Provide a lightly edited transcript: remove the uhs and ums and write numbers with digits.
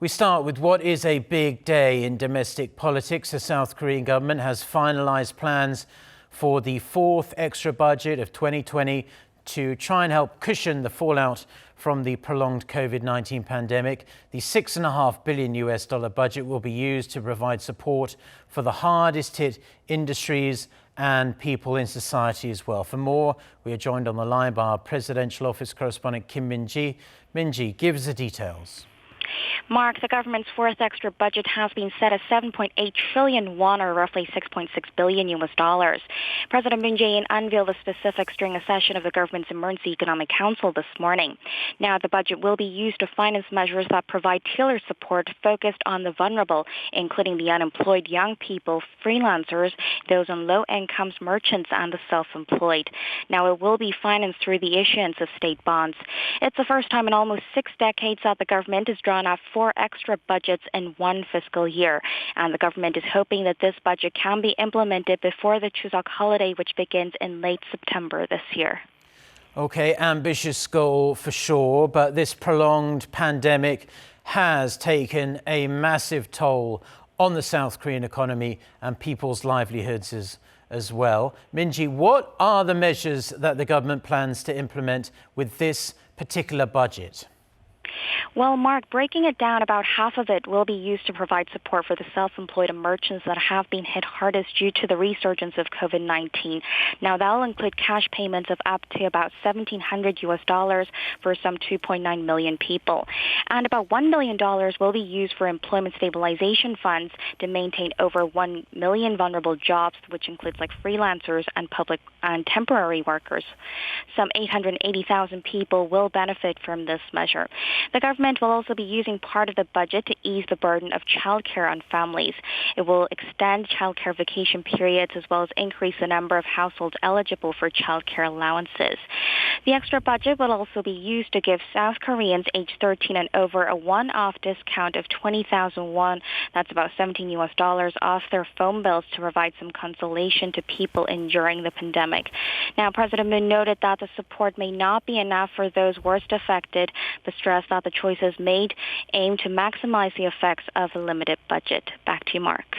We start with what is a big day in domestic politics. The South Korean government has finalized plans for the fourth extra budget of 2020 to try and help cushion the fallout from the prolonged COVID-19 pandemic. The $6.5 billion budget will be used to provide support for the hardest hit industries and people in society as well. For more, we are joined on the line by our presidential office correspondent Kim Min-ji. Min-ji, give us the details. Mark, the government's fourth extra budget has been set at 7.8 trillion won, or roughly $6.6 billion. President Moon Jae-in unveiled the specifics during a session of the government's Emergency Economic Council this morning. Now, the budget will be used to finance measures that provide tailored support focused on the vulnerable, including the unemployed young people, freelancers, those on low incomes, merchants, and the self-employed. Now, it will be financed through the issuance of state bonds. It's the first time in almost 6 decades that the government has drawn up 4 extra budgets in one fiscal year. And the government is hoping that this budget can be implemented before the Chuseok holiday, which begins in late September this year. Okay, ambitious goal for sure, but this prolonged pandemic has taken a massive toll on the South Korean economy and people's livelihoods as well. Min-ji, what are the measures that the government plans to implement with this particular budget? Well, Mark, breaking it down, about half of it will be used to provide support for the self-employed and merchants that have been hit hardest due to the resurgence of COVID-19. Now, that will include cash payments of up to about $1,700 for some 2.9 million people. And about $1 billion will be used for employment stabilization funds to maintain over 1 million vulnerable jobs, which includes like freelancers and public and temporary workers. Some 880,000 people will benefit from this measure. The government will also be using part of the budget to ease the burden of childcare on families. It will extend childcare vacation periods as well as increase the number of households eligible for childcare allowances. The extra budget will also be used to give South Koreans aged 13 and over a one-off discount of 20,000 won, that's about $17 off their phone bills, to provide some consolation to people enduring the pandemic. Now, President Moon noted that the support may not be enough for those worst affected, but stressed that the choices made aim to maximize the effects of a limited budget. Back to you, Mark.